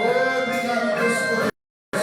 Obrigado, Deus, por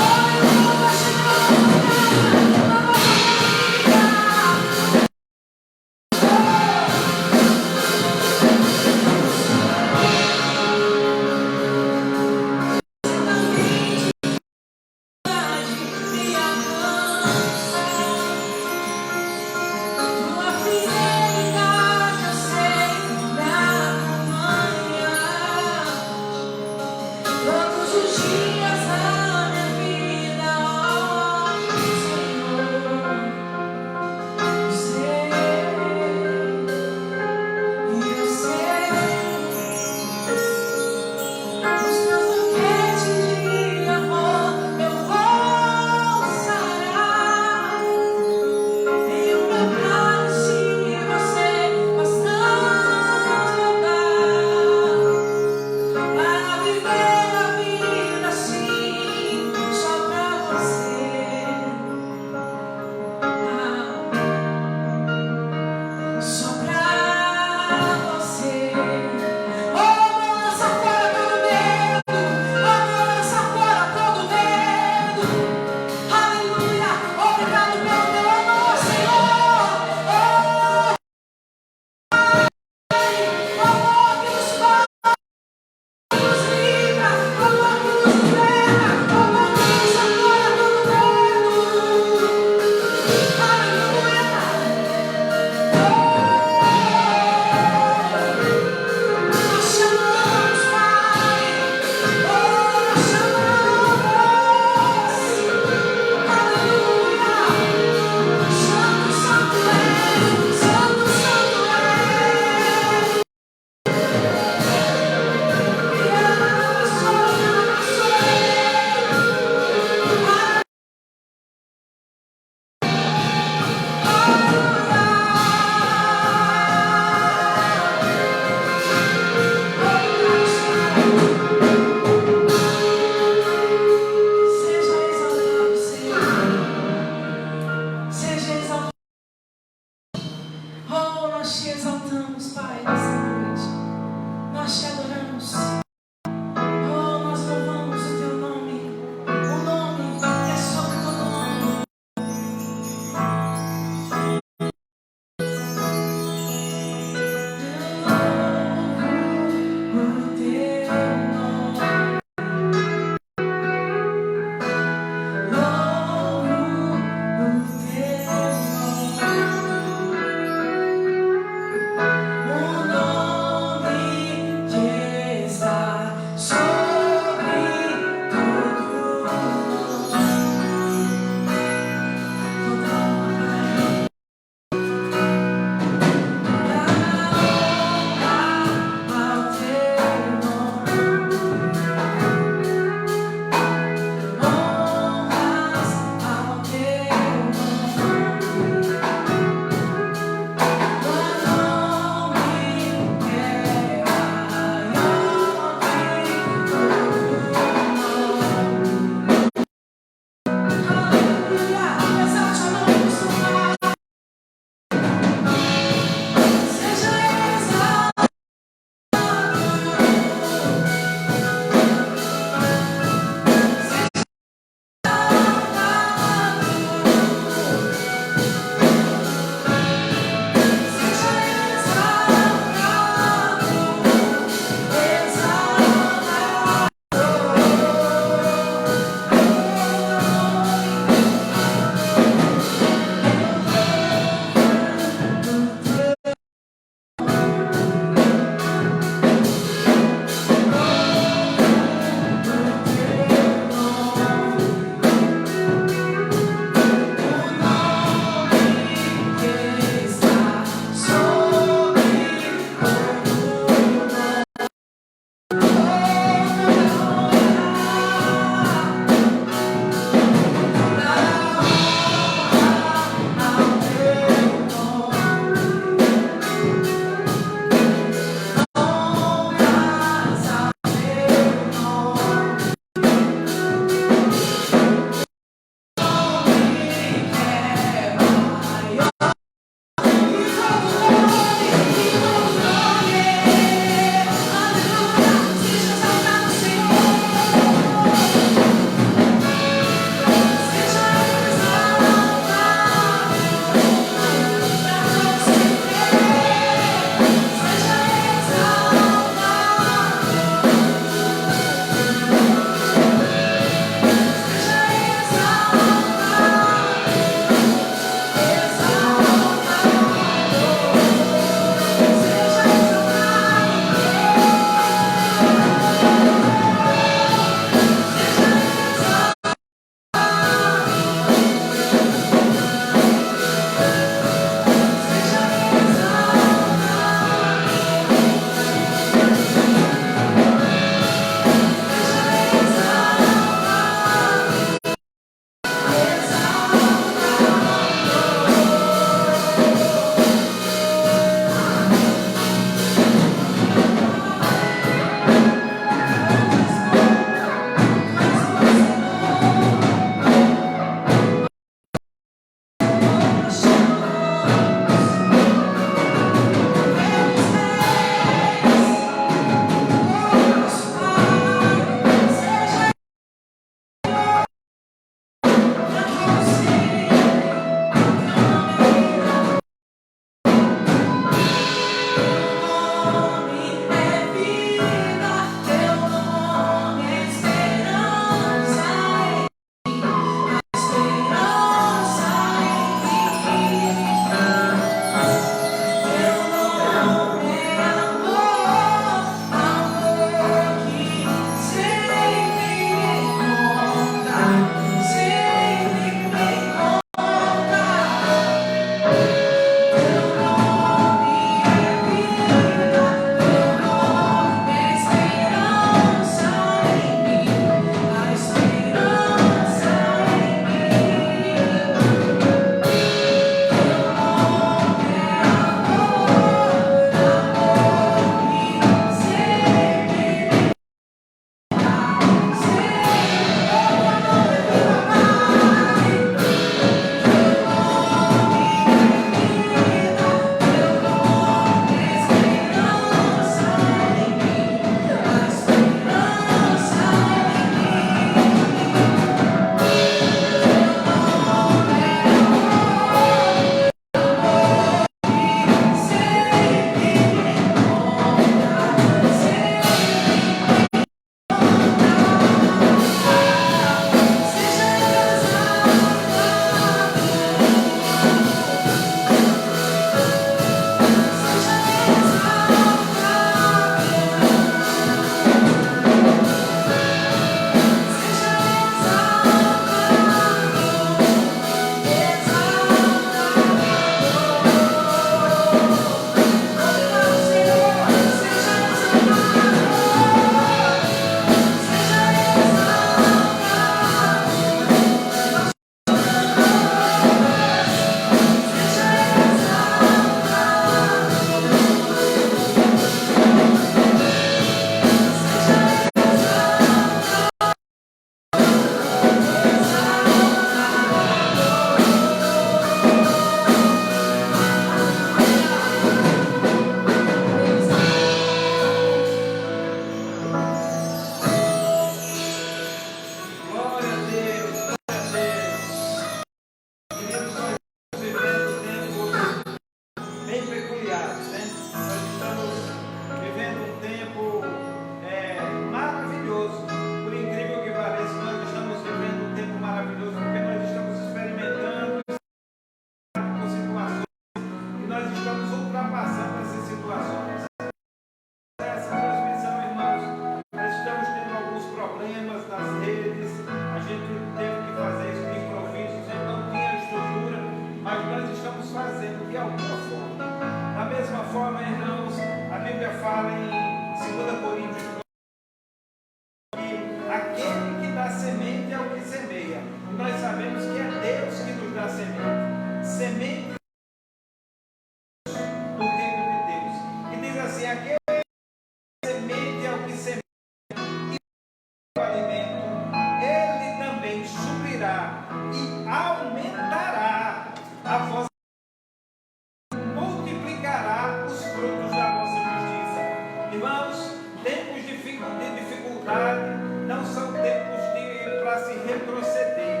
interceder.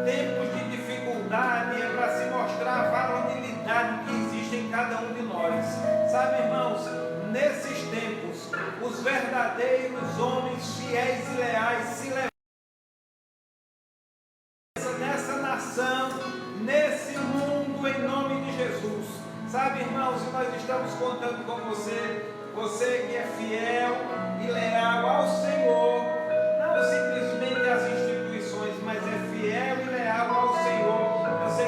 Tempos de dificuldade é para se mostrar a varonilidade que existe em cada um de nós. Sabe, irmãos, nesses tempos, os verdadeiros homens fiéis e leais se levantam nessa nação, nesse mundo, em nome de Jesus. Sabe, irmãos, e nós estamos contando com você, você que é fiel e leal ao Senhor, não simplesmente às instituições, mas é fiel e leal ao Senhor. Você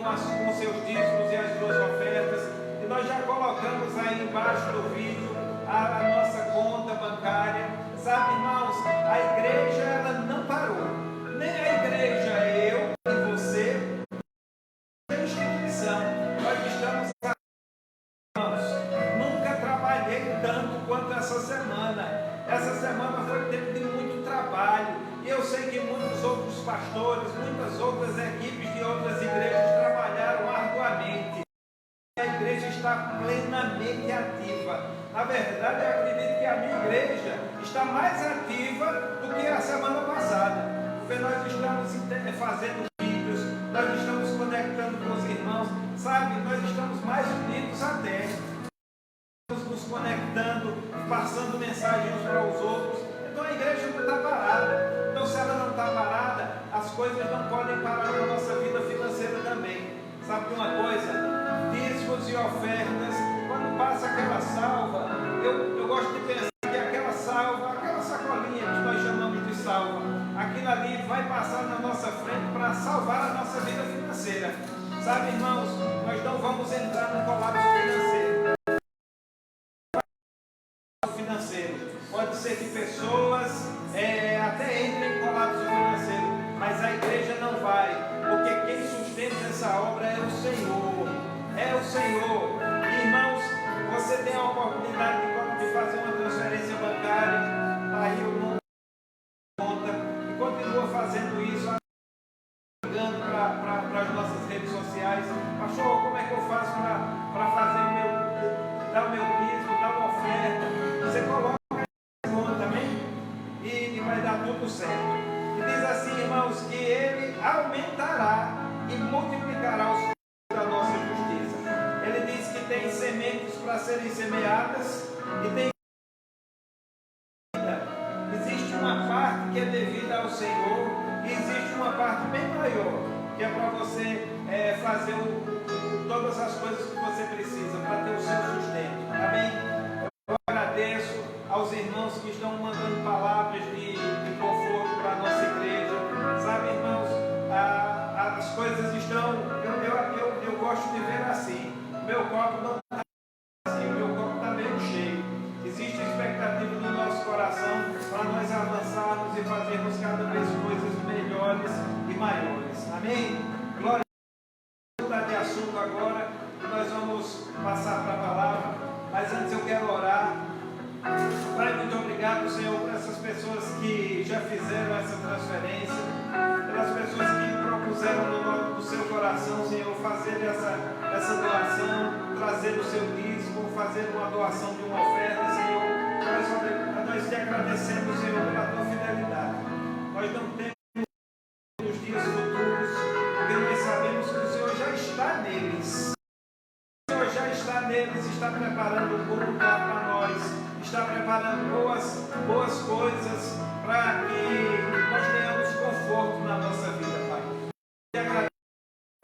com seus dízimos e as suas ofertas, e nós já colocamos aí embaixo do vídeo a nossa conta bancária. Sabe, irmãos, a igreja ela não parou, nem a igreja, eu e você, a instituição. Nós estamos, irmãos, nunca trabalhei tanto quanto essa semana. Essa semana foi tempo de muito trabalho, e eu sei que muitos outros pastores, muitas outras equipes de outras igrejas trabalharam arduamente. A igreja está plenamente ativa. Na verdade, eu acredito que a minha igreja está mais ativa do que a semana passada, porque nós estamos fazendo vídeos, nós estamos conectando com os irmãos, sabe, nós estamos mais unidos até, estamos nos conectando, passando mensagens uns para os outros. Então a igreja não está parada. Então, se ela não está parada, as coisas não podem parar na nossa vida financeira também. Sabe de uma coisa? Dízimos e ofertas, quando passa aquela salva, eu gosto de pensar que aquela salva, aquela sacolinha que nós chamamos de salva, aquilo ali vai passar na nossa frente para salvar a nossa vida financeira. Sabe, irmãos, nós não vamos entrar num colapso financeiro. Pode ser que pessoas até entrem em colapso financeiro, mas a igreja não vai, porque quem sustenta essa obra é o Senhor. É o Senhor. Irmãos, você tem a oportunidade de fazer uma transferência bancária, aí o nome da conta, e continua fazendo isso, ligando para as nossas redes sociais. Pastor, como é que eu faço para fazer dar o meu dízimo, dar uma oferta? Você coloca a conta também e vai dar tudo certo. E diz assim, irmãos, que Ele aumentará e multiplicará os da nossa justiça. Ele diz que tem sementes para serem semeadas e tem vida. Existe uma parte que é devida ao Senhor e existe uma parte bem maior que é para você fazer todas as coisas que você precisa para ter o seu sustento. Amém? Eu agradeço aos irmãos que estão mandando palavras de conforto para a nossa igreja. Sabe, irmãos, as coisas estão, eu gosto de ver assim, meu copo não está vazio, meu copo está meio cheio. Existe expectativa no nosso coração para nós avançarmos e fazermos cada vez coisas melhores e maiores. Amém? Glória a Deus. Vamos mudar de assunto agora e nós vamos passar para a palavra, mas antes eu quero orar. Pai, muito obrigado, Senhor, por essas pessoas que já fizeram essa transferência, pelas pessoas que propuseram no nome do seu coração, Senhor, fazer essa doação, trazer o seu dízimo, fazer uma doação de uma oferta, Senhor. Nós te agradecemos, Senhor, pela tua fidelidade. Nós não temos os dias futuros, porque nós sabemos que o Senhor já está neles. O Senhor já está neles, está preparando um bom lugar para nós. Está preparando boas coisas para que nós tenhamos conforto na nossa vida, Pai. Eu agradeço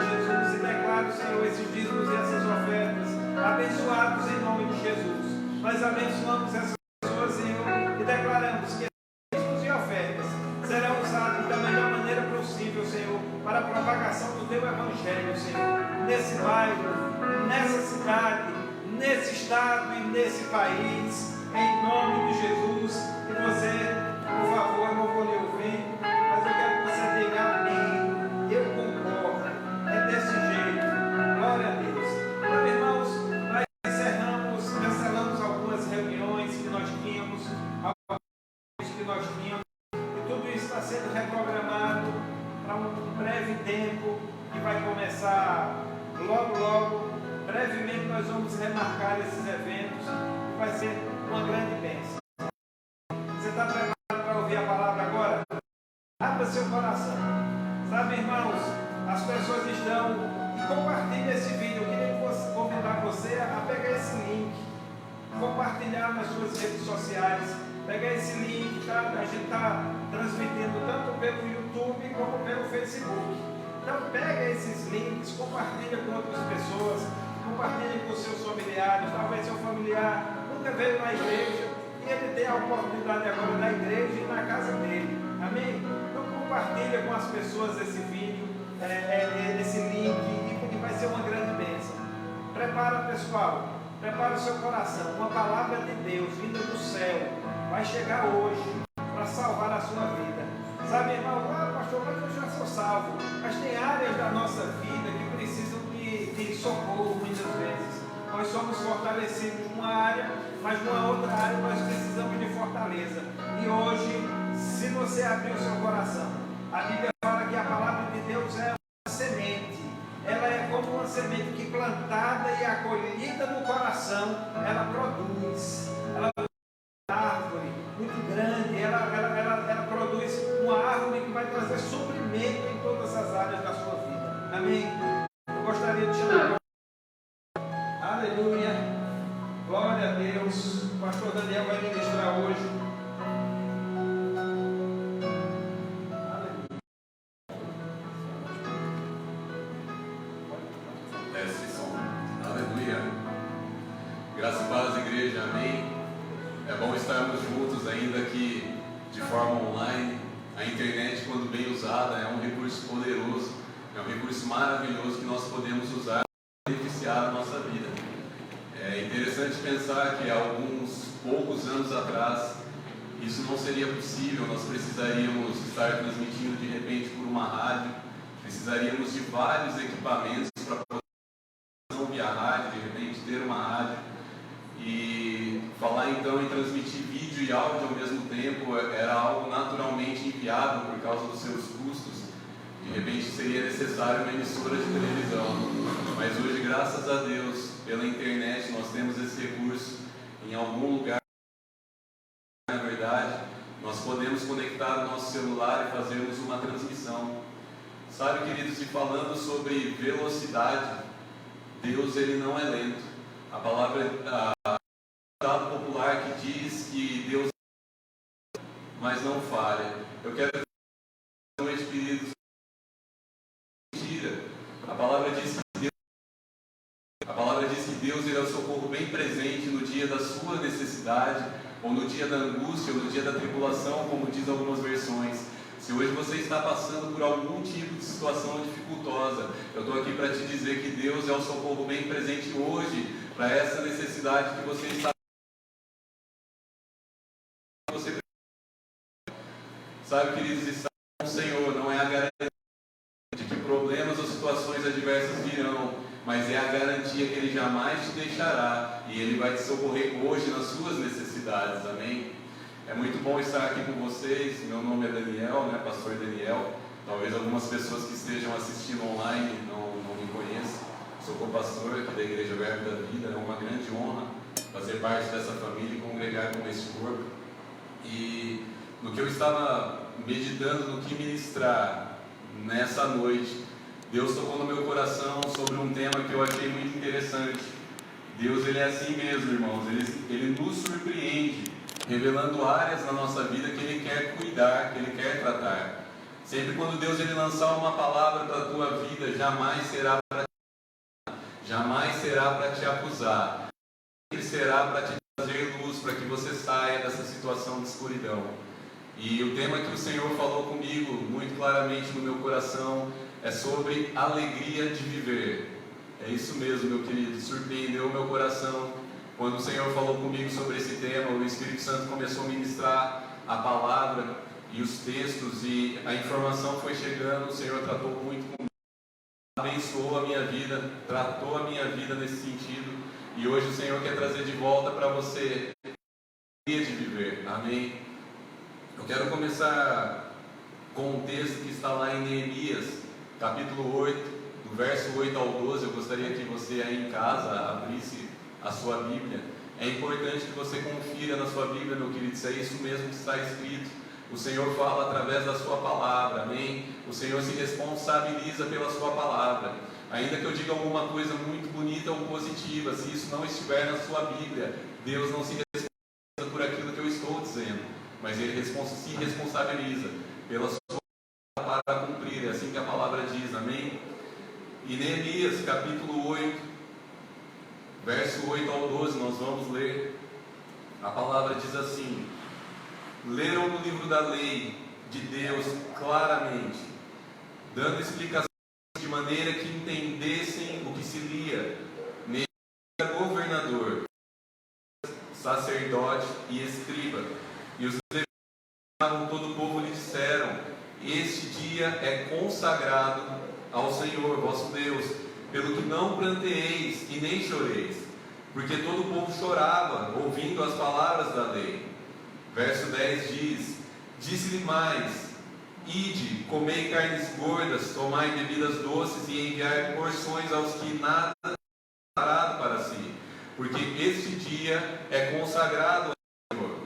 a Jesus e declaro, Senhor, esses dízimos e essas ofertas abençoados em nome de Jesus. Nós abençoamos essas pessoas, Senhor, e declaramos que esses dízimos e ofertas serão usados da melhor maneira possível, Senhor, para a propagação do Teu Evangelho, Senhor, nesse bairro, nessa cidade, nesse estado e nesse país. Em nome de Jesus. E você, por favor, não vou lhe ouvir, mas eu quero que você diga amém. Eu concordo. É desse jeito. Glória a Deus. Então, irmãos, nós cancelamos algumas reuniões que nós tínhamos, e tudo isso está sendo reprogramado para um breve tempo que vai começar logo. Brevemente nós vamos remarcar esses eventos e vai ser uma grande bênção. Você está preparado para ouvir a palavra agora? Abra seu coração. Sabe, irmãos, as pessoas estão... E compartilhe esse vídeo. Eu queria convidar você a pegar esse link, compartilhar nas suas redes sociais. Pegar esse link, tá? A gente está transmitindo tanto pelo YouTube como pelo Facebook. Então pega esses links, compartilha com outras pessoas, compartilha com seus familiares. Talvez seu familiar nunca veio na igreja e ele tem a oportunidade agora na igreja e na casa dele. Amém? Então compartilha com as pessoas esse vídeo, esse link, e vai ser uma grande bênção. Prepara, pessoal, prepara o seu coração. Uma palavra de Deus vinda do céu vai chegar hoje para salvar a sua vida. Sabe, irmão, pastor, mas eu já sou salvo. Mas tem áreas da nossa vida que precisam de socorro muitas vezes. Nós somos fortalecidos numa área, mas numa outra área nós precisamos de fortaleza. E hoje, se você abrir o seu coração, a Bíblia fala que a palavra de Deus é uma semente. Ela é como uma semente que plantada e acolhida no coração, ela produz. Ela produz uma árvore muito grande, ela produz uma árvore que vai trazer suprimento em todas as áreas da sua vida. Amém? Eu gostaria de chamar. Aleluia. Glória a Deus. O pastor Daniel vai ministrar hoje. Graças a Deus, igreja, amém. É bom estarmos juntos ainda que de forma online. A internet, quando bem usada, é um recurso poderoso, é um recurso maravilhoso que nós podemos usar para beneficiar a nossa vida. É interessante pensar que há alguns poucos anos atrás isso não seria possível. Nós precisaríamos estar transmitindo de repente por uma rádio, precisaríamos de vários equipamentos para poder ouvir a rádio, de repente ter uma rádio. E falar então em transmitir vídeo e áudio ao mesmo tempo era algo naturalmente inviável por causa dos seus custos. De repente seria necessário uma emissora de televisão. Mas hoje, graças a Deus, pela internet nós temos esse recurso. Em algum lugar, na verdade, nós podemos conectar o nosso celular e fazermos uma transmissão. Sabe, queridos, e falando sobre velocidade, Deus ele não é lento. A palavra ditado popular que diz que Deus mas não falha. Eu quero dizer, queridos, mentira. A palavra diz que Deus ele é o socorro bem presente no dia da sua necessidade, ou no dia da angústia, ou no dia da tribulação, como diz algumas versões. Se hoje você está passando por algum tipo de situação dificultosa, eu estou aqui para te dizer que Deus é o socorro bem presente hoje para essa necessidade que você está. Sabe, queridos, estar com o Senhor não é a garantia de que problemas ou situações adversas virão, mas é a garantia que Ele jamais te deixará e Ele vai te socorrer hoje nas suas necessidades. Amém? É muito bom estar aqui com vocês. Meu nome é Daniel, né? Pastor Daniel. Talvez algumas pessoas que estejam assistindo online não me conheçam. Sou co-pastor aqui da Igreja Verbo da Vida. É uma grande honra fazer parte dessa família e congregar com este corpo. E no que eu estava meditando, no que ministrar nessa noite, Deus tocou no meu coração sobre um tema que eu achei muito interessante. Deus ele é assim mesmo, irmãos. Ele nos surpreende, revelando áreas na nossa vida que Ele quer cuidar, que Ele quer tratar. Sempre quando Deus ele lançar uma palavra para a tua vida, jamais será para te acusar, sempre será para te trazer luz, para que você saia dessa situação de escuridão. E o tema que o Senhor falou comigo, muito claramente no meu coração, é sobre alegria de viver. É isso mesmo, meu querido, surpreendeu o meu coração. Quando o Senhor falou comigo sobre esse tema, o Espírito Santo começou a ministrar a palavra e os textos, e a informação foi chegando. O Senhor tratou muito comigo, abençoou a minha vida, tratou a minha vida nesse sentido, e hoje o Senhor quer trazer de volta para você a alegria de viver. Amém? Eu quero começar com um texto que está lá em Neemias, capítulo 8, do verso 8 ao 12. Eu gostaria que você aí em casa abrisse a sua Bíblia. É importante que você confira na sua Bíblia, meu querido, se é isso mesmo que está escrito, O Senhor fala através da sua palavra, amém? O Senhor se responsabiliza pela sua palavra. Ainda que eu diga alguma coisa muito bonita ou positiva, se isso não estiver na sua Bíblia, Deus não se responsabiliza por aquilo que eu estou dizendo, mas Ele se responsabiliza pela sua palavra para cumprir. É assim que a palavra diz, amém? E Neemias, capítulo 8, verso 8 ao 12, nós vamos ler. A palavra diz assim: leram no livro da lei de Deus claramente, dando explicações de maneira que entendessem o que se lia. Neemias era governador, sacerdote e escriba, e os levitas, todo o povo lhe disseram: este dia é consagrado ao Senhor vosso Deus, pelo que não pranteeis e nem choreis, porque todo o povo chorava ouvindo as palavras da lei. Verso 10 diz: disse-lhe mais: ide, comei carnes gordas, tomai bebidas doces e enviai porções aos que nada têm preparado para si, porque este dia é consagrado ao Senhor.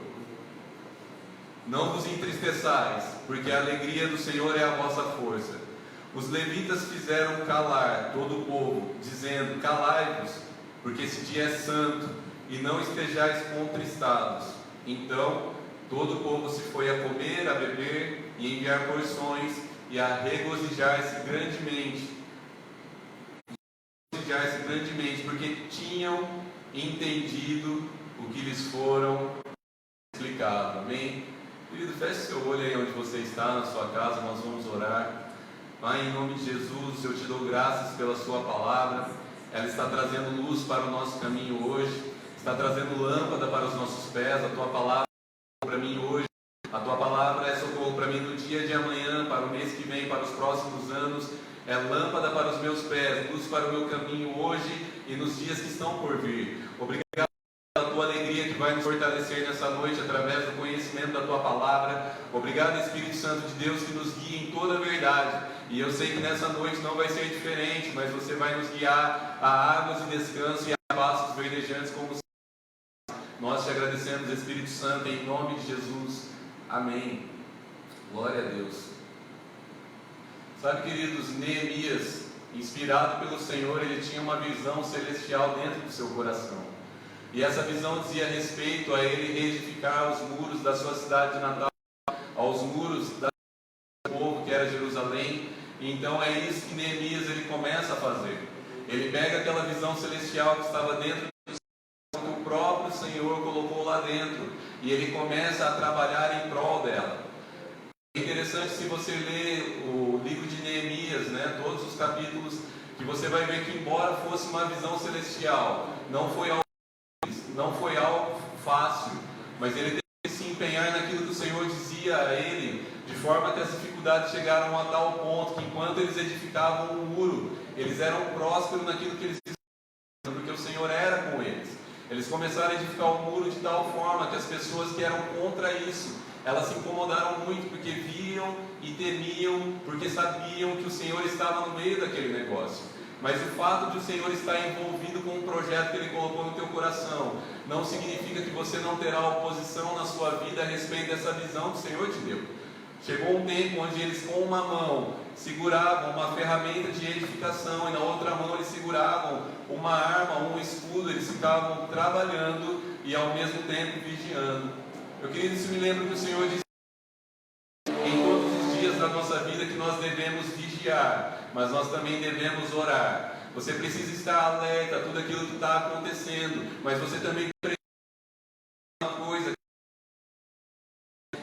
Não vos entristeçais, porque a alegria do Senhor é a vossa força. Os levitas fizeram calar todo o povo, dizendo: calai-vos, porque esse dia é santo, e não estejais contristados. Então todo o povo se foi a comer, a beber e enviar porções e a regozijar-se grandemente. Porque tinham entendido o que lhes foram explicado. Amém? Querido, feche seu olho aí onde você está, na sua casa, nós vamos orar. Pai, em nome de Jesus, eu te dou graças pela sua palavra. Ela está trazendo luz para o nosso caminho hoje, está trazendo lâmpada para os nossos pés. A tua palavra para mim hoje, a tua palavra é socorro para mim no dia de amanhã, para o mês que vem, para os próximos anos. É lâmpada para os meus pés, luz para o meu caminho hoje e nos dias que estão por vir. Obrigado pela tua alegria que vai nos fortalecer nessa noite através do conhecimento da tua palavra. Obrigado, Espírito Santo de Deus, que nos guia em toda a verdade. E eu sei que nessa noite não vai ser diferente, mas você vai nos guiar a águas e descanso e a pastos verdejantes como nós te agradecemos, Espírito Santo, em nome de Jesus. Amém. Glória a Deus. Sabe, queridos, Neemias, inspirado pelo Senhor, ele tinha uma visão celestial dentro do seu coração. E essa visão dizia respeito a ele reedificar os muros da sua cidade natal, aos muros do povo que era Jerusalém. E então é isso que Neemias ele começa a fazer. Ele pega aquela visão celestial que estava dentro que o próprio Senhor colocou lá dentro, e ele começa a trabalhar em prol dela. É interessante, se você ler o livro de Neemias, todos os capítulos, que você vai ver que, embora fosse uma visão celestial, não foi algo fácil, mas ele teve que se empenhar naquilo que o Senhor dizia a ele, de forma que as dificuldades chegaram a tal ponto que, enquanto eles edificavam o muro, eles eram prósperos naquilo que eles fizeram, porque o Senhor era com eles. Eles começaram a edificar o muro de tal forma que as pessoas que eram contra isso, elas se incomodaram muito, porque viam e temiam, porque sabiam que o Senhor estava no meio daquele negócio. Mas o fato de o Senhor estar envolvido com um projeto que Ele colocou no teu coração, não significa que você não terá oposição na sua vida a respeito dessa visão que o Senhor te deu. Chegou um tempo onde eles com uma mão seguravam uma ferramenta de edificação e na outra mão eles seguravam uma arma, um escudo. Eles ficavam trabalhando e ao mesmo tempo vigiando. Eu queria isso me lembra que o Senhor disse em todos os dias da nossa vida que nós devemos vigiar, mas nós também devemos orar. Você precisa estar alerta a tudo aquilo que está acontecendo, mas você também precisa uma coisa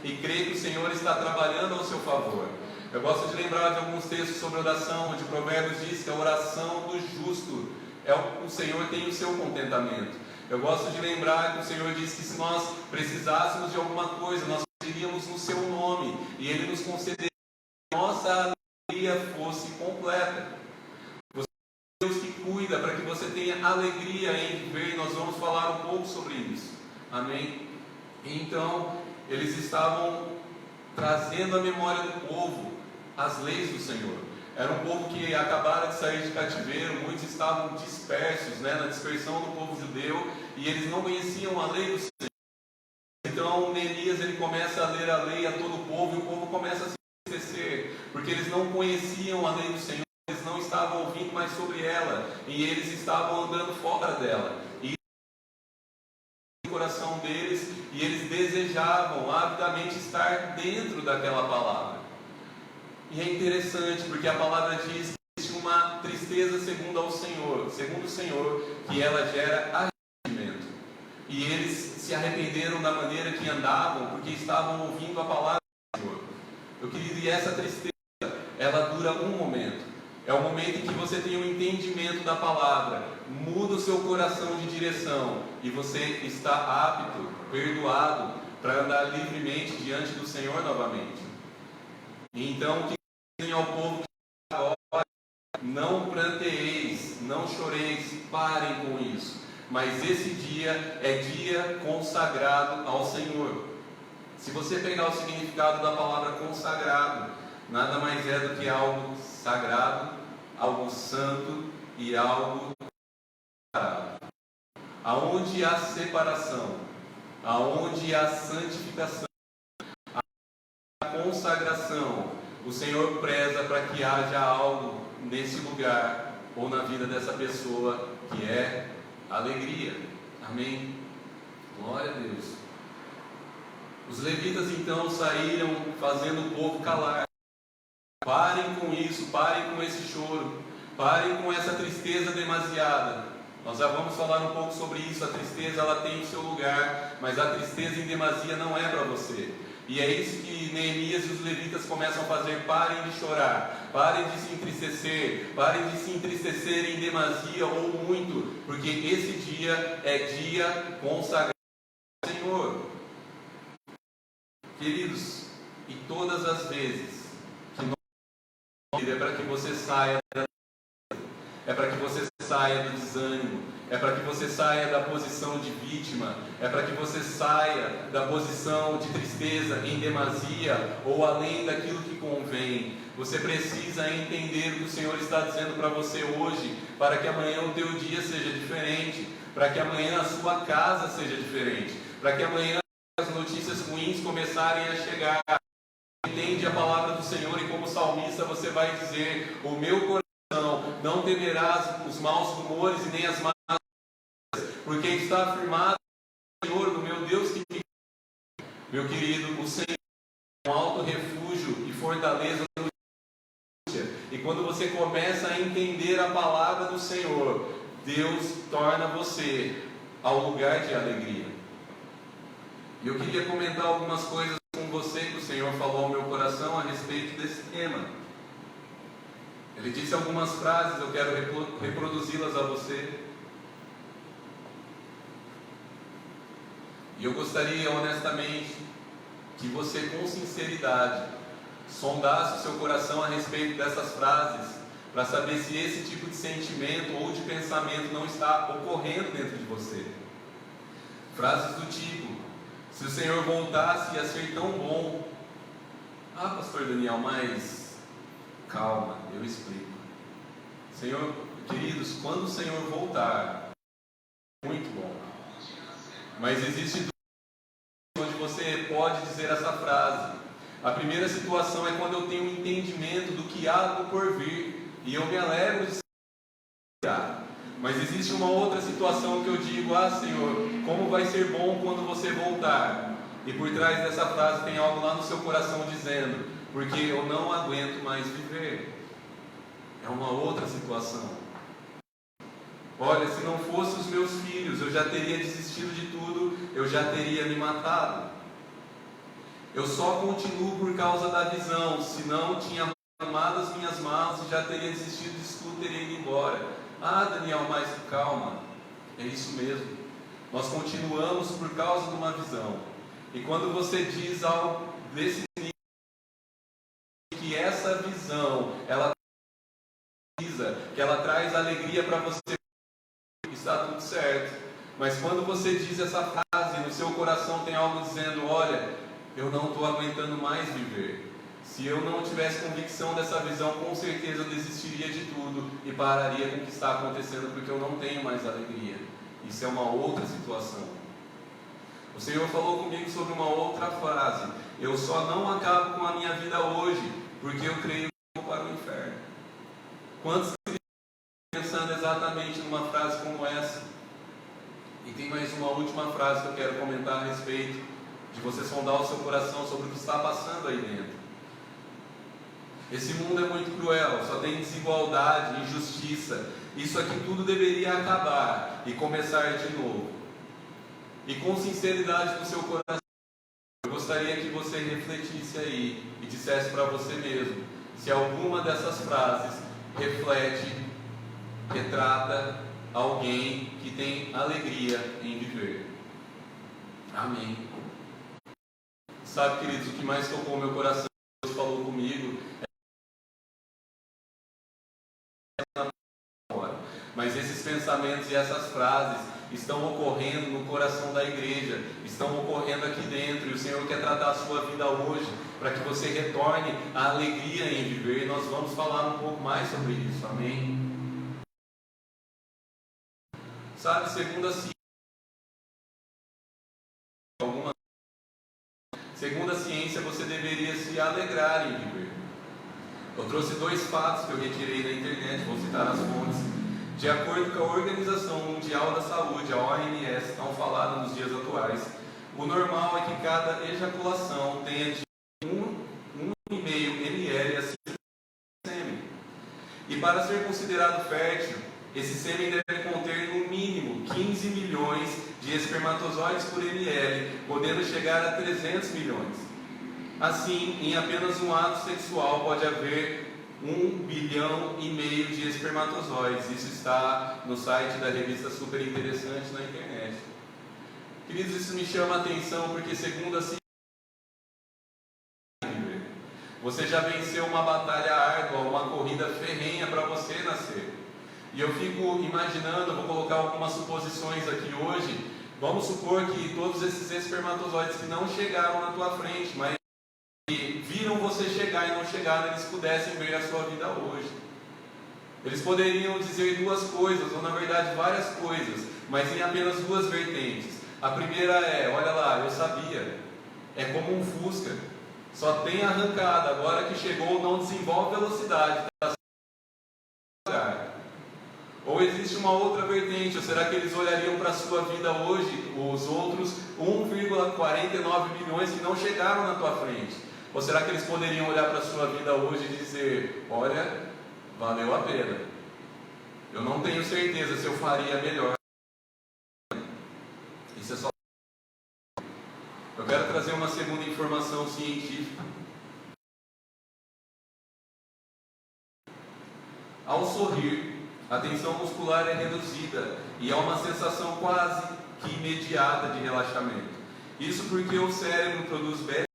e crer que o Senhor está trabalhando ao seu favor. Eu gosto de lembrar de alguns textos sobre oração, onde Provérbios diz que a oração do justo o Senhor tem o seu contentamento. Eu gosto de lembrar que o Senhor disse que se nós precisássemos de alguma coisa, nós pediríamos no seu nome, e Ele nos concederia que a nossa alegria fosse completa. Você é Deus que cuida para que você tenha alegria em viver, e nós vamos falar um pouco sobre isso. Amém? Então, eles estavam trazendo à memória do povo as leis do Senhor. Era um povo que acabara de sair de cativeiro, muitos estavam dispersos, na dispersão do povo judeu, e eles não conheciam a lei do Senhor. Então Neemias ele começa a ler a lei a todo o povo, e o povo começa a se entristecer, porque eles não conheciam a lei do Senhor, eles não estavam ouvindo mais sobre ela, e eles estavam andando fora dela. E o coração deles, e eles desejavam avidamente estar dentro daquela palavra. E é interessante, porque a palavra diz que existe uma tristeza segundo o Senhor, que ela gera arrependimento. E eles se arrependeram da maneira que andavam, porque estavam ouvindo a palavra do Senhor. Eu queria dizer, essa tristeza, ela dura um momento. É o momento em que você tem um entendimento da palavra, muda o seu coração de direção, e você está apto, perdoado, para andar livremente diante do Senhor novamente. Então, o que dizem ao povo que agora, não pranteeis, não choreis, parem com isso. Mas esse dia é dia consagrado ao Senhor. Se você pegar o significado da palavra consagrado, nada mais é do que algo sagrado, algo santo e algo sagrado. Aonde há separação, aonde há santificação, a consagração, o Senhor preza para que haja algo nesse lugar ou na vida dessa pessoa, que é alegria. Amém? Glória a Deus. Os levitas então saíram fazendo o povo calar. Parem com isso, parem com esse choro, parem com essa tristeza demasiada. Nós já vamos falar um pouco sobre isso. A tristeza, ela tem o seu lugar, mas a tristeza em demasia não é para você. E é isso que Neemias e os levitas começam a fazer. Parem de chorar, parem de se entristecer, parem de se entristecer em demasia ou muito, porque esse dia é dia consagrado ao Senhor. Queridos, e todas as vezes que nós é para que você saia da é para que você saia do desânimo, é para que você saia da posição de vítima, é para que você saia da posição de tristeza em demasia ou além daquilo que convém. Você precisa entender o que o Senhor está dizendo para você hoje, para que amanhã o teu dia seja diferente, para que amanhã a sua casa seja diferente, para que amanhã as notícias ruins começarem a chegar. Entende a palavra do Senhor, e como salmista você vai dizer: o meu coração não temerás os maus rumores e nem as más, porque está afirmado no Senhor, no meu Deus que me... Meu querido, o Senhor é um alto refúgio e fortaleza. E quando você começa a entender a palavra do Senhor, Deus torna você ao lugar de alegria. E eu queria comentar algumas coisas com você que o Senhor falou ao meu coração a respeito desse tema. Ele disse algumas frases, eu quero reproduzi-las a você. E eu gostaria honestamente que você, com sinceridade, sondasse o seu coração a respeito dessas frases, para saber se esse tipo de sentimento ou de pensamento não está ocorrendo dentro de você. Frases do tipo: se o Senhor voltasse, ia ser tão bom. Ah, pastor Daniel, mas calma, eu explico. Senhor, queridos, quando o Senhor voltar, é muito bom. Mas existe onde você pode dizer essa frase. A primeira situação é quando eu tenho um entendimento do que há por vir, e eu me alegro de ser. Mas existe uma outra situação que eu digo: ah, Senhor, como vai ser bom quando você voltar. E por trás dessa frase tem algo lá no seu coração dizendo: porque eu não aguento mais viver. É uma outra situação. Olha, se não fossem os meus filhos, eu já teria desistido de tudo, eu já teria me matado. Eu só continuo por causa da visão, senão tinha arrumado as minhas malas e já teria desistido disso tudo, teria ido embora. Ah, Daniel, mas calma, é isso mesmo. Nós continuamos por causa de uma visão. E quando você diz algo desse nível, que essa visão, ela precisa, que ela traz alegria para você, está tudo certo. Mas quando você diz essa frase, no seu coração tem algo dizendo: olha, eu não estou aguentando mais viver. Se eu não tivesse convicção dessa visão, com certeza eu desistiria de tudo e pararia com o que está acontecendo, porque eu não tenho mais alegria. Isso é uma outra situação. O Senhor falou comigo sobre uma outra frase: eu só não acabo com a minha vida hoje, porque eu creio que vou para o inferno. Quantos estão pensando exatamente numa frase como essa? E tem mais uma última frase que eu quero comentar a respeito de você sondar o seu coração sobre o que está passando aí dentro. Esse mundo é muito cruel, só tem desigualdade, injustiça. Isso aqui tudo deveria acabar e começar de novo. E com sinceridade no seu coração, eu gostaria que você refletisse aí e dissesse para você mesmo se alguma dessas frases reflete, retrata alguém que tem alegria em viver. Amém. Sabe, queridos, o que mais tocou meu coração, Deus falou comigo, mas esses pensamentos e essas frases estão ocorrendo no coração da igreja, estão ocorrendo aqui dentro, e o Senhor quer tratar a sua vida hoje, para que você retorne à alegria em viver, e nós vamos falar um pouco mais sobre isso, amém? Sabe, segundo a ciência, você deveria se alegrar em viver. Eu trouxe 2 fatos que eu retirei da internet, vou citar as fontes. De acordo com a Organização Mundial da Saúde, a OMS, tão falada nos dias atuais, o normal é que cada ejaculação tenha de 1,5 ml a 5 sêmen. E para ser considerado fértil, esse sêmen deve conter no mínimo 15 milhões de espermatozoides por ml, podendo chegar a 300 milhões. Assim, em apenas um ato sexual pode haver 1,5 bilhão de espermatozoides. Isso está no site da revista Super Interessante na internet. Queridos, isso me chama a atenção porque, segundo a ciência, você já venceu uma batalha árdua, uma corrida ferrenha para você nascer. E eu fico imaginando, vou colocar algumas suposições aqui hoje. Vamos supor que todos esses espermatozoides que não chegaram na tua frente, mas que viram você chegar e não chegaram, eles pudessem ver a sua vida hoje. Eles poderiam dizer 2 coisas, ou na verdade várias coisas, mas em apenas 2 vertentes. A primeira é: olha lá, eu sabia, é como um Fusca, só tem arrancada, agora que chegou não desenvolve velocidade, está devagar. Ou existe uma outra vertente, ou será que eles olhariam para a sua vida hoje, os outros 1,49 bilhões que não chegaram na tua frente? Ou será que eles poderiam olhar para a sua vida hoje e dizer: olha, valeu a pena, eu não tenho certeza se eu faria melhor. Isso é só. Eu quero trazer uma segunda informação científica. Ao sorrir, a tensão muscular é reduzida e há uma sensação quase que imediata de relaxamento. Isso porque o cérebro produz beta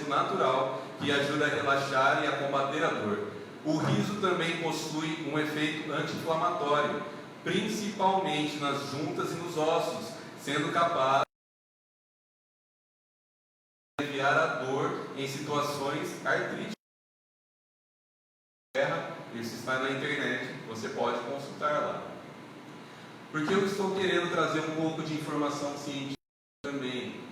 natural que ajuda a relaxar e a combater a dor. O riso também possui um efeito anti-inflamatório, principalmente nas juntas e nos ossos, sendo capaz de aliviar a dor em situações artríticas. Isso está na internet, você pode consultar lá. Porque eu estou querendo trazer um pouco de informação científica também.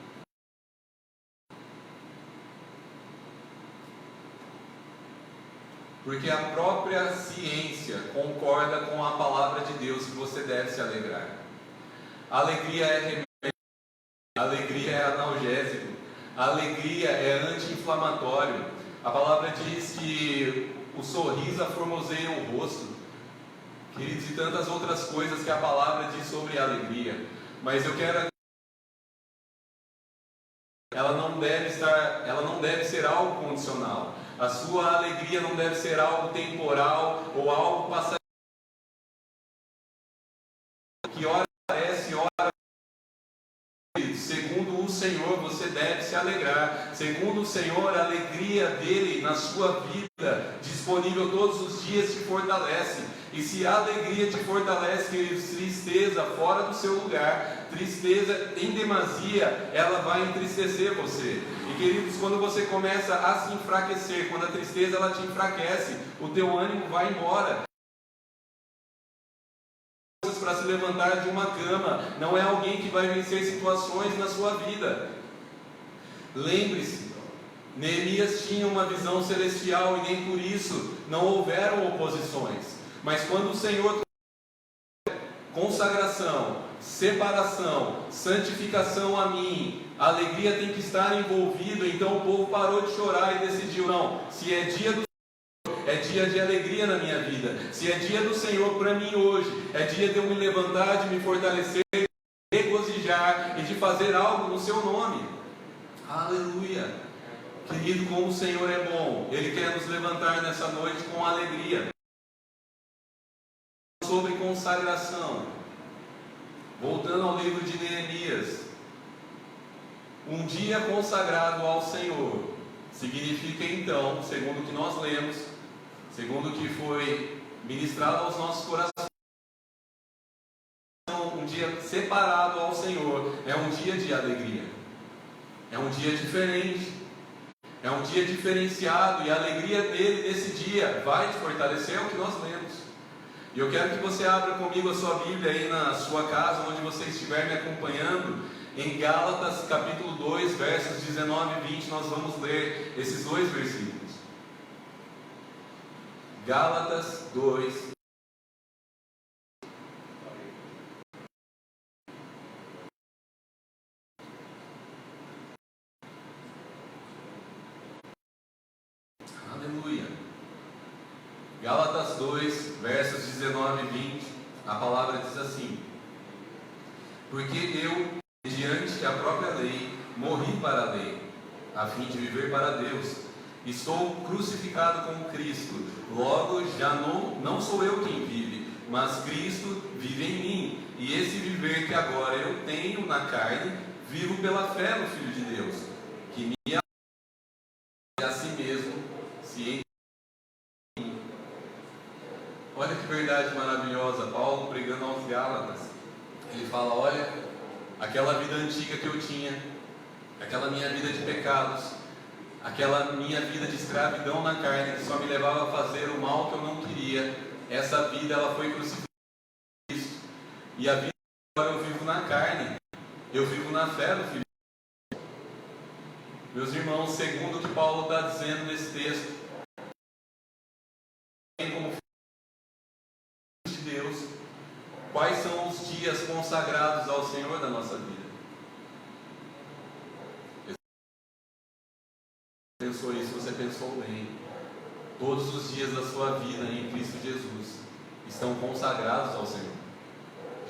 Porque a própria ciência concorda com a palavra de Deus que você deve se alegrar. A alegria é remédio, a alegria é analgésico, a alegria é anti-inflamatório. A palavra diz que o sorriso aformoseia o rosto, queridos, e tantas outras coisas que a palavra diz sobre a alegria. Mas eu quero... ela não deve ser algo condicional. A sua alegria não deve ser algo temporal ou algo passageiro, que ora aparece, ora... Segundo o Senhor, você deve se alegrar. Segundo o Senhor, a alegria dele na sua vida, disponível todos os dias, te fortalece. E se a alegria te fortalece, queridos, tristeza fora do seu lugar, tristeza em demasia, ela vai entristecer você. E queridos, quando você começa a se enfraquecer, quando a tristeza ela te enfraquece, o teu ânimo vai embora. forças para se levantar de uma cama, não é alguém que vai vencer situações na sua vida. Lembre-se, Neemias tinha uma visão celestial e nem por isso não houveram oposições. Mas quando o Senhor consagração, separação, santificação a mim, a alegria tem que estar envolvida, então o povo parou de chorar e decidiu, não, se é dia do Senhor, é dia de alegria na minha vida, se é dia do Senhor para mim hoje, é dia de eu me levantar, de me fortalecer, de regozijar e de fazer algo no seu nome. Aleluia! Querido, como o Senhor é bom, Ele quer nos levantar nessa noite com alegria. Sobre consagração, voltando ao livro de Neemias, um dia consagrado ao Senhor significa então, segundo o que nós lemos, segundo o que foi ministrado aos nossos corações, um dia separado ao Senhor é um dia de alegria, é um dia diferente, é um dia diferenciado, e a alegria dele nesse dia vai te fortalecer, é o que nós lemos. E eu quero que você abra comigo a sua Bíblia aí na sua casa, onde você estiver me acompanhando, em Gálatas capítulo 2, versos 19 e 20, nós vamos ler esses dois versículos. Gálatas 2. Aleluia. Gálatas 2, versos 19 e 20, a palavra diz assim: porque eu, mediante a própria lei, morri para a lei, a fim de viver para Deus. Estou crucificado com Cristo, logo já não sou eu quem vive, mas Cristo vive em mim. E esse viver que agora eu tenho na carne, vivo pela fé no Filho de Deus, que me amou e a si mesmo se entregou. Olha que verdade maravilhosa, Paulo pregando aos Gálatas. Ele fala, olha, aquela vida antiga que eu tinha, aquela minha vida de pecados, aquela minha vida de escravidão na carne, que só me levava a fazer o mal que eu não queria, essa vida ela foi crucificada por Cristo. E a vida que agora eu vivo na carne, eu vivo na fé do Filho de Deus. Meus irmãos, segundo o que Paulo está dizendo nesse texto, como filhos de Deus, quais são os dias consagrados ao Senhor da nossa vida? Você pensou isso, você pensou bem. Todos os dias da sua vida em Cristo Jesus estão consagrados ao Senhor.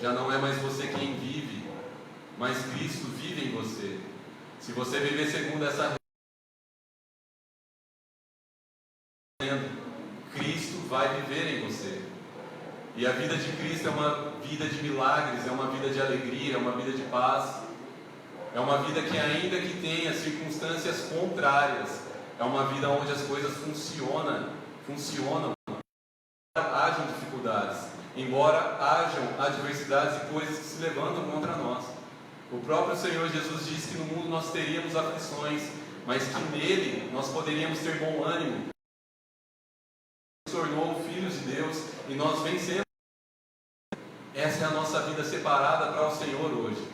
Já não é mais você quem vive, mas Cristo vive em você. Se você viver segundo essa regra, Cristo vai viver em você. E a vida de Cristo é uma vida de milagres, é uma vida de alegria, é uma vida de paz. É uma vida que, ainda que tenha circunstâncias contrárias, é uma vida onde as coisas funcionam, embora hajam dificuldades, embora hajam adversidades e coisas que se levantam contra nós. O próprio Senhor Jesus disse que no mundo nós teríamos aflições, mas que nele nós poderíamos ter bom ânimo. Ele nos tornou filhos de Deus e nós vencemos. Essa é a nossa vida separada para o Senhor hoje.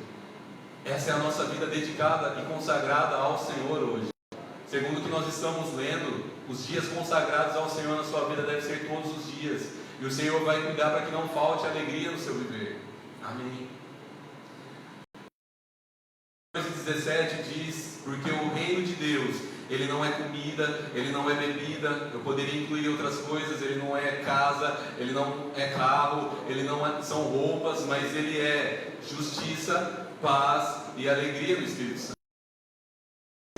Essa é a nossa vida dedicada e consagrada ao Senhor hoje. Segundo o que nós estamos lendo, os dias consagrados ao Senhor na sua vida devem ser todos os dias. E o Senhor vai cuidar para que não falte alegria no seu viver. Amém. 17 diz, porque o reino de Deus, ele não é comida, ele não é bebida, eu poderia incluir outras coisas, ele não é casa, ele não é carro, ele não é, são roupas, mas ele é justiça, paz e alegria no Espírito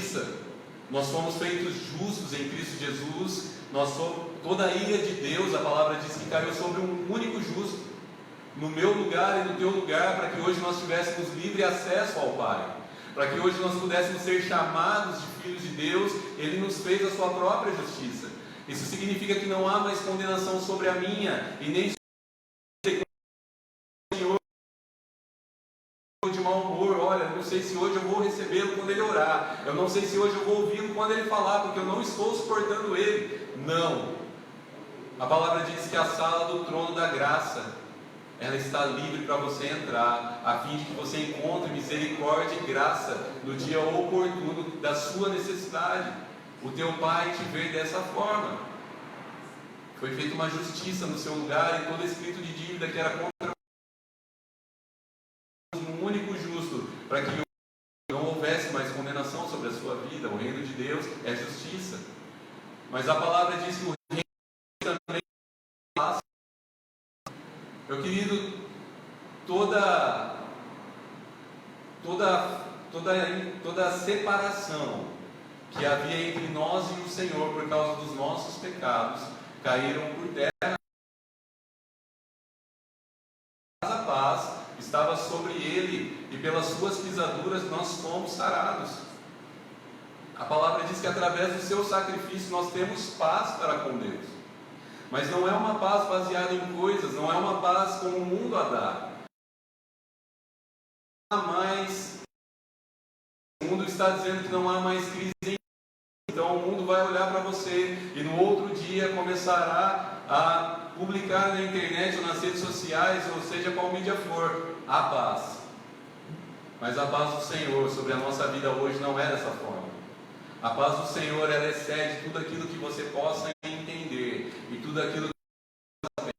Santo. Nós fomos feitos justos em Cristo Jesus, toda a ira de Deus, a palavra diz que caiu sobre um único justo, no meu lugar e no teu lugar, para que hoje nós tivéssemos livre acesso ao Pai, para que hoje nós pudéssemos ser chamados de filhos de Deus. Ele nos fez a sua própria justiça. Isso significa que não há mais condenação sobre a minha, e nem sobre o Senhor de mau humor. Olha, eu não sei se hoje eu vou recebê-lo quando ele orar, eu não sei se hoje eu vou ouvi-lo quando ele falar, porque eu não estou suportando ele. Não. A palavra diz que a sala do trono da graça ela está livre para você entrar, a fim de que você encontre misericórdia e graça no dia oportuno da sua necessidade. O teu Pai te vê dessa forma. Foi feita uma justiça no seu lugar, e todo escrito de dívida que era contra um único justo, para que não houvesse mais condenação sobre a sua vida. O reino de Deus é justiça. Mas a palavra diz que o reino também é paz. Meu querido, toda separação que havia entre nós e o Senhor por causa dos nossos pecados caíram por terra. A paz estava sobre ele, e pelas suas pisaduras nós fomos sarados. A palavra diz que através do seu sacrifício nós temos paz para com Deus. Mas não é uma paz baseada em coisas, não é uma paz como o mundo a dá. Não há mais. O mundo está dizendo que não há mais crise em. Então o mundo vai olhar para você e no outro dia começará a publicar na internet ou nas redes sociais, ou seja, qual mídia for, a paz. Mas a paz do Senhor sobre a nossa vida hoje não é dessa forma. A paz do Senhor, ela excede tudo aquilo que você possa entender, e tudo aquilo que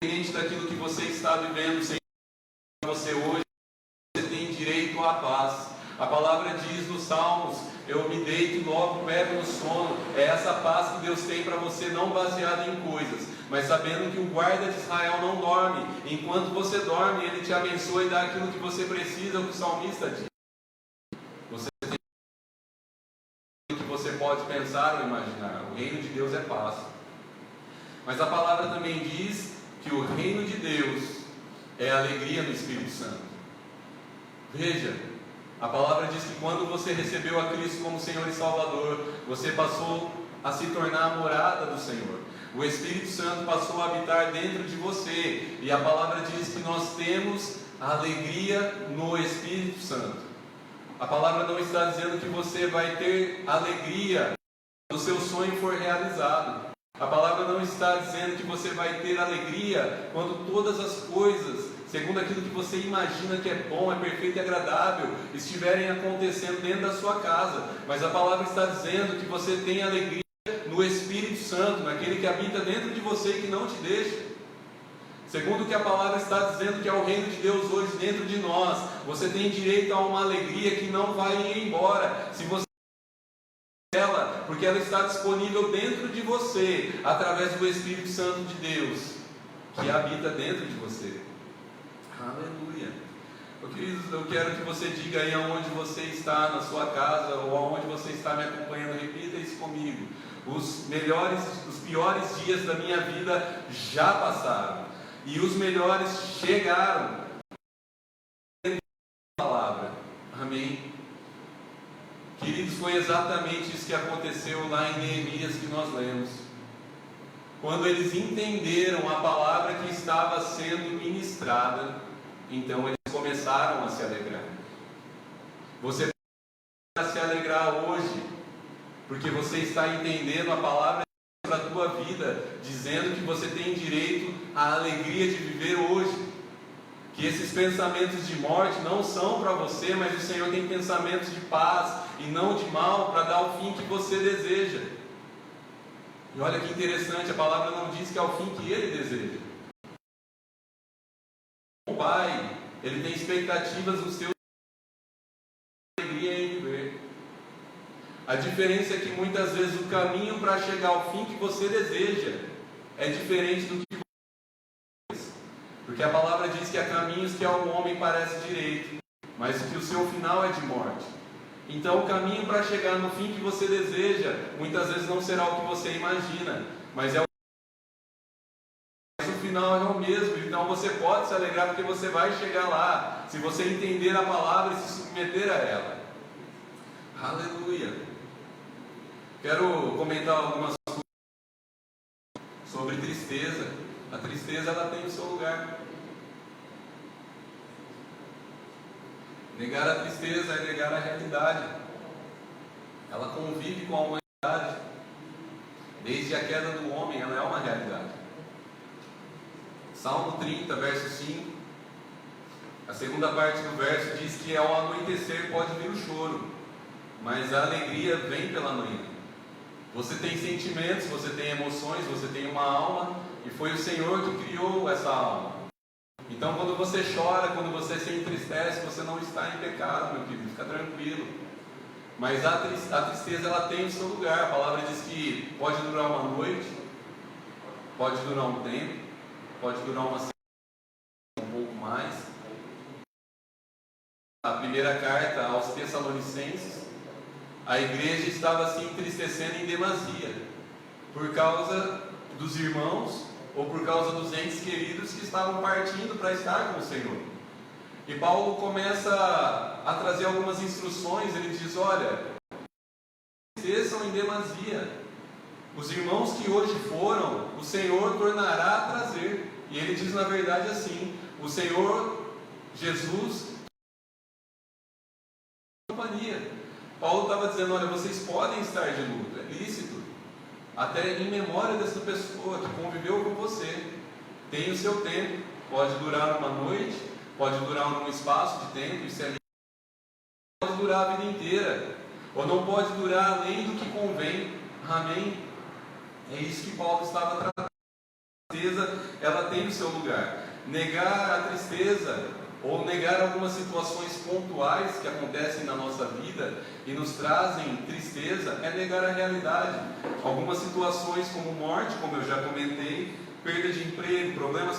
independente daquilo que você está vivendo, Senhor, você hoje, você tem direito à paz. A palavra diz nos Salmos: eu me deito e logo pego no sono. É essa paz que Deus tem para você, não baseada em coisas, mas sabendo que o guarda de Israel não dorme. Enquanto você dorme, Ele te abençoa e dá aquilo que você precisa, o que o salmista diz. Você tem o que você pode pensar ou imaginar. O reino de Deus é paz. Mas a palavra também diz que o reino de Deus é alegria no Espírito Santo. Veja, a palavra diz que quando você recebeu a Cristo como Senhor e Salvador, você passou a se tornar a morada do Senhor. O Espírito Santo passou a habitar dentro de você, e a palavra diz que nós temos a alegria no Espírito Santo. A palavra não está dizendo que você vai ter alegria quando o seu sonho for realizado. A palavra não está dizendo que você vai ter alegria quando todas as coisas, segundo aquilo que você imagina que é bom, é perfeito e agradável, estiverem acontecendo dentro da sua casa. Mas a palavra está dizendo que você tem alegria no Espírito Santo, naquele que habita dentro de você e que não te deixa. Segundo o que a palavra está dizendo, que é o reino de Deus hoje dentro de nós, você tem direito a uma alegria que não vai ir embora, se você ela, porque ela está disponível dentro de você, através do Espírito Santo de Deus, que habita dentro de você. Aleluia. Queridos, eu quero que você diga aí aonde você está, na sua casa, ou aonde você está me acompanhando, repita isso comigo: os piores dias da minha vida já passaram, e os melhores chegaram. Palavra. Amém. Queridos, foi exatamente isso que aconteceu lá em Neemias, que nós lemos. Quando eles entenderam a palavra que estava sendo ministrada, então eles começaram a se alegrar. Você pode se alegrar hoje, porque você está entendendo a palavra para a tua vida, dizendo que você tem direito à alegria de viver hoje. Que esses pensamentos de morte não são para você, mas o Senhor tem pensamentos de paz e não de mal, para dar o fim que você deseja. E olha que interessante, a palavra não diz que é o fim que Ele deseja. O Pai, Ele tem expectativas nos teus alegria em viver. A diferença é que muitas vezes o caminho para chegar ao fim que você deseja é diferente do que porque a palavra diz que há caminhos que ao homem parece direito, mas que o seu final é de morte. Então o caminho para chegar no fim que você deseja, muitas vezes não será o que você imagina, mas o final é o mesmo. Então você pode se alegrar, porque você vai chegar lá, se você entender a palavra e se submeter a ela. Aleluia. Quero comentar algumas coisas sobre tristeza. A tristeza, ela tem o seu lugar. Negar a tristeza é negar a realidade. Ela convive com a humanidade. Desde a queda do homem, ela é uma realidade. Salmo 30, verso 5, a segunda parte do verso diz que ao anoitecer pode vir o choro, mas a alegria vem pela manhã. Você tem sentimentos, você tem emoções, você tem uma alma, e foi o Senhor que criou essa alma. Então quando você chora, quando você se entristece, você não está em pecado, meu querido, fica tranquilo. Mas a tristeza, ela tem o seu lugar. A palavra diz que pode durar uma noite, pode durar um tempo, pode durar uma semana, um pouco mais. A primeira carta aos Tessalonicenses, a igreja estava se entristecendo em demasia, por causa dos irmãos, ou por causa dos entes queridos que estavam partindo para estar com o Senhor. E Paulo começa a trazer algumas instruções. Ele diz: olha, esqueçam em demasia. Os irmãos que hoje foram, o Senhor tornará a trazer. E ele diz na verdade assim: o Senhor Jesus companhia. Paulo estava dizendo: olha, vocês podem estar de luto, é lícito, até em memória dessa pessoa que conviveu com você. Tem o seu tempo, pode durar uma noite, pode durar um espaço de tempo, isso é lícito. Pode durar a vida inteira, ou não pode durar além do que convém. Amém? É isso que Paulo estava tratando. A tristeza, ela tem o seu lugar. Negar a tristeza, ou negar algumas situações pontuais que acontecem na nossa vida e nos trazem tristeza, é negar a realidade. Algumas situações como morte, como eu já comentei, perda de emprego, problemas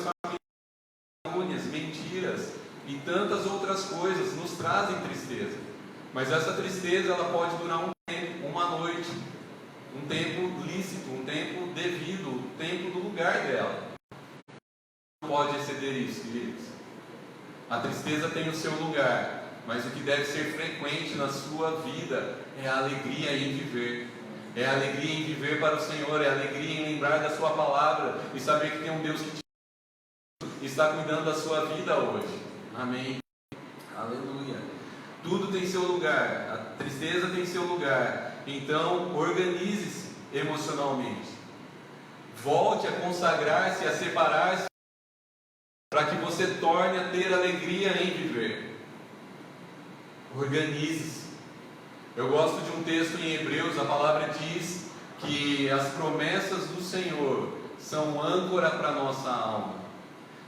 familiares, mentiras e tantas outras coisas nos trazem tristeza. Mas essa tristeza, ela pode durar um tempo, uma noite, um tempo lícito, um tempo devido, um tempo do lugar dela. Não pode exceder isso, queridos. A tristeza tem o seu lugar, mas o que deve ser frequente na sua vida é a alegria em viver. É a alegria em viver para o Senhor, é a alegria em lembrar da sua palavra e saber que tem um Deus que está cuidando da sua vida hoje. Amém. Aleluia. Tudo tem seu lugar, a tristeza tem seu lugar. Então, organize-se emocionalmente. Volte a consagrar-se, a separar-se, para que você torne a ter alegria em viver. Organize-se. Eu gosto de um texto em Hebreus, a palavra diz que as promessas do Senhor são âncora para a nossa alma.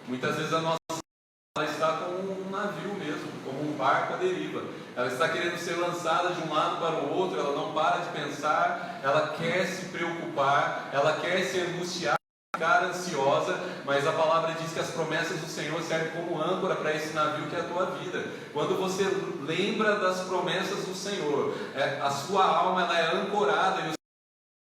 Muitas vezes a nossa alma está como um navio mesmo, como um barco à deriva. Ela está querendo ser lançada de um lado para o outro, ela não para de pensar, ela quer se preocupar, ela quer se angustiar, ficar ansiosa, mas a palavra diz que as promessas do Senhor servem como âncora para esse navio que é a tua vida. Quando você lembra das promessas do Senhor, a sua alma, ela é ancorada e o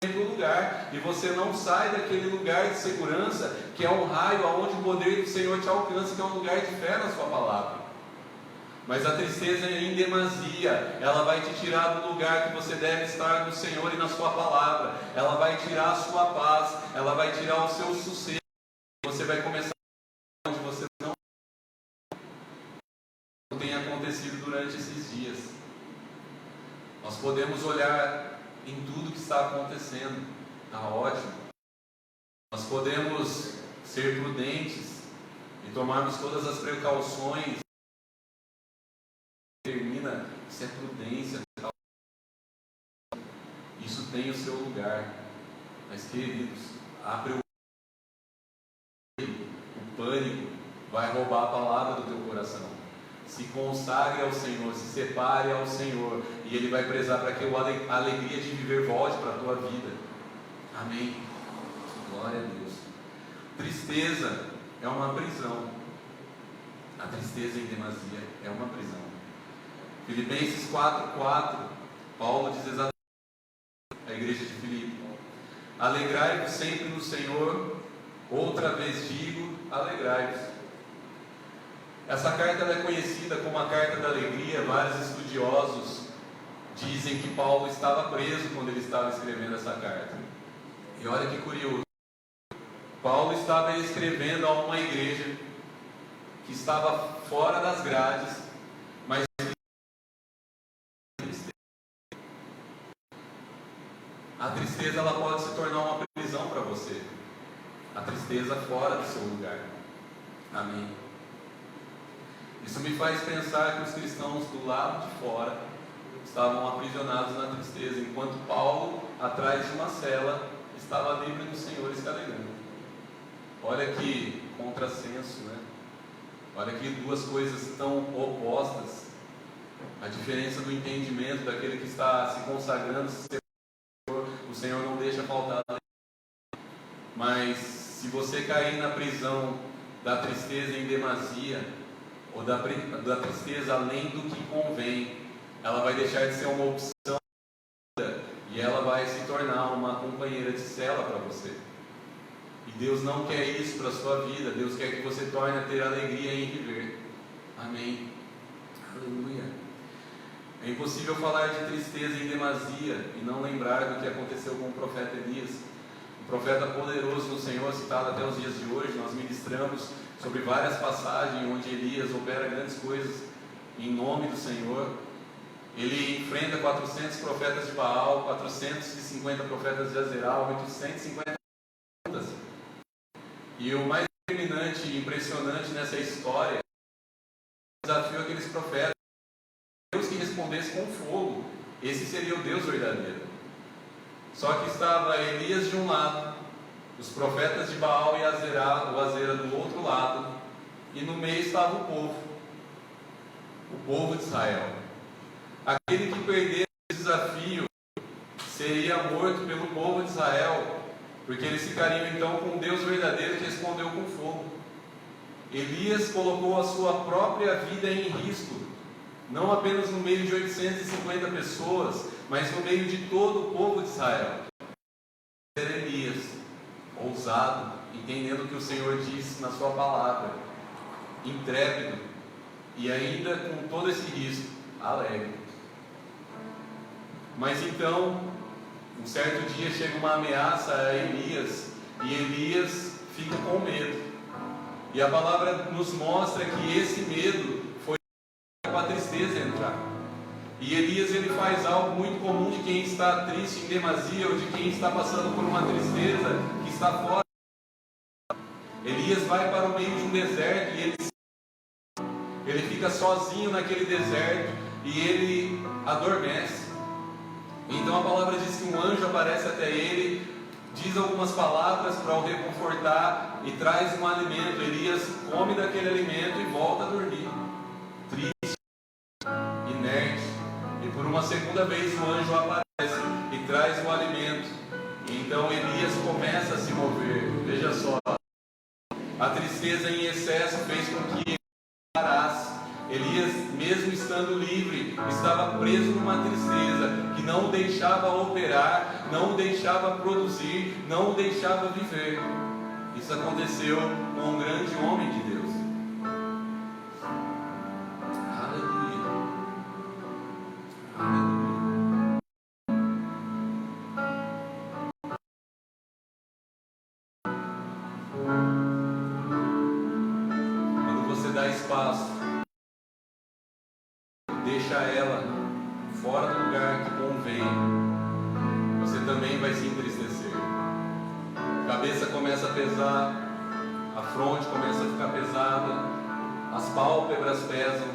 Senhor no lugar, e você não sai daquele lugar de segurança que é um raio aonde o poder do Senhor te alcança, que é um lugar de fé na sua palavra. Mas a tristeza em demasia, ela vai te tirar do lugar que você deve estar no Senhor e na sua palavra. Ela vai tirar a sua paz, ela vai tirar o seu sossego. Você vai começar onde você não tem acontecido durante esses dias. Nós podemos olhar em tudo que está acontecendo, está ótimo. Nós podemos ser prudentes e tomarmos todas as precauções. Termina, isso é prudência. Isso tem o seu lugar. Mas, queridos, o pânico vai roubar a palavra do teu coração. Se consagre ao Senhor, se separe ao Senhor, e Ele vai prezar para que a alegria de viver volte para a tua vida. Amém. Glória a Deus. Tristeza é uma prisão. A tristeza em demasia é uma prisão. Filipenses 4:4, Paulo diz exatamente à igreja de Filipe: alegrai-vos sempre no Senhor, outra vez digo, alegrai-vos. Essa carta é conhecida como a carta da alegria. Vários estudiosos dizem que Paulo estava preso quando ele estava escrevendo essa carta. E olha que curioso, Paulo estava escrevendo a uma igreja que estava fora das grades, mas a tristeza, ela pode se tornar uma prisão para você. A tristeza fora do seu lugar. Amém. Isso me faz pensar que os cristãos do lado de fora estavam aprisionados na tristeza, enquanto Paulo, atrás de uma cela, estava livre no Senhor, escalejando. Olha que contrassenso, né? Olha que duas coisas tão opostas. A diferença do entendimento daquele que está se consagrando, o Senhor não deixa faltar. Mas se você cair na prisão da tristeza em demasia, ou da tristeza além do que convém, ela vai deixar de ser uma opção e ela vai se tornar uma companheira de cela para você. E Deus não quer isso para a sua vida. Deus quer que você torne a ter alegria em viver. Amém. Aleluia. É impossível falar de tristeza em demasia e não lembrar do que aconteceu com o profeta Elias. Um profeta poderoso no Senhor, citado até os dias de hoje. Nós ministramos sobre várias passagens onde Elias opera grandes coisas em nome do Senhor. Ele enfrenta 400 profetas de Baal, 450 profetas de Azeral, 850 profetas. E o mais determinante e impressionante nessa história é o desafio àqueles profetas. Deus que respondesse com fogo. Esse seria o Deus verdadeiro. Só que estava Elias de um lado, os profetas de Baal e Azera do outro lado, e no meio estava o povo de Israel. Aquele que perdesse o desafio seria morto pelo povo de Israel, porque eles ficariam então com o Deus verdadeiro que respondeu com fogo. Elias colocou a sua própria vida em risco, não apenas no meio de 850 pessoas, mas no meio de todo o povo de Israel. Era Elias, ousado, entendendo o que o Senhor disse na sua palavra, intrépido e ainda com todo esse risco, alegre. Mas então, um certo dia chega uma ameaça a Elias, e Elias fica com medo. E a palavra nos mostra que esse medo foi para a tristeza entrar. E Elias ele faz algo muito comum de quem está triste em demasia, ou de quem está passando por uma tristeza que está fora. Elias vai para o meio de um deserto e ele fica sozinho naquele deserto e ele adormece. Então a palavra diz que um anjo aparece até ele, diz algumas palavras para o reconfortar e traz um alimento. Elias come daquele alimento e volta a dormir, triste, inerte. E por uma segunda vez o anjo aparece e traz o alimento. E então Elias começa a se mover. Veja só, a tristeza em excesso fez com que ele parasse. Elias, mesmo estando livre, estava preso numa tristeza que não o deixava operar, não o deixava produzir, não o deixava viver. Isso aconteceu com um grande homem de Deus. Aleluia. Aleluia. Quando você dá espaço, deixa ela fora do lugar que convém, você também vai se entristecer. A cabeça começa a pesar, a fronte começa a ficar pesada, as pálpebras pesam,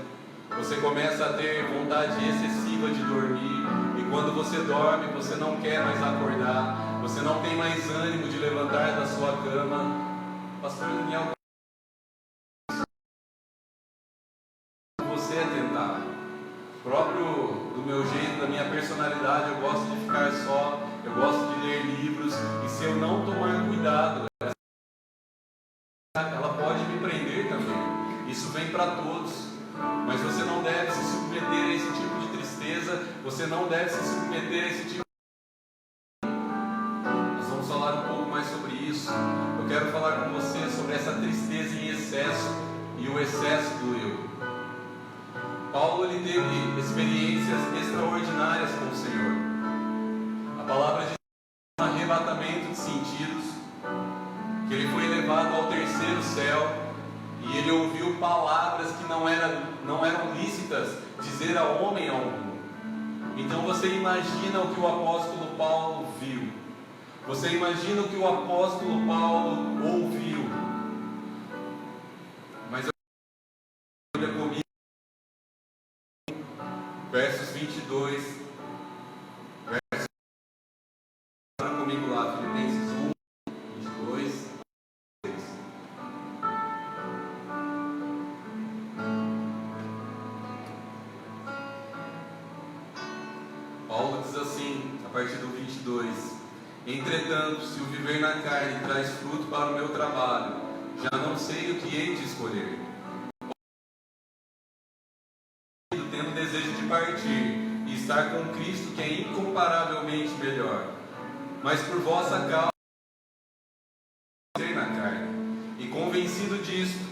você começa a ter vontade excessiva de dormir, e quando você dorme, você não quer mais acordar, você não tem mais ânimo de levantar da sua cama. Pastor Daniel, você é tentado. Próprio do meu jeito, da minha personalidade, eu gosto de ficar só, eu gosto de ler livros, e se eu não tomar cuidado, ela pode me prender também. Isso vem para todos, mas você não deve se submeter a esse tipo de tristeza, você não deve se submeter a esse tipo de... Nós vamos falar um pouco mais sobre isso. Eu quero falar com você sobre essa tristeza em excesso e o excesso do eu. Paulo ele teve experiências extraordinárias com o Senhor. A palavra diz um arrebatamento de sentidos, que ele foi levado ao terceiro céu e ele ouviu palavras que não eram lícitas dizer a homem algum. Então você imagina o que o apóstolo Paulo viu, você imagina o que o apóstolo Paulo ouviu. comigo lá, Filipenses 1, 22, 3. Paulo diz assim, a partir do 22: entretanto, se o viver na carne traz fruto para o meu trabalho, já não sei o que hei de escolher. Tendo desejo de partir e estar com Cristo, que é incomparavelmente melhor. Mas por vossa causa, ser na carne. E convencido disto,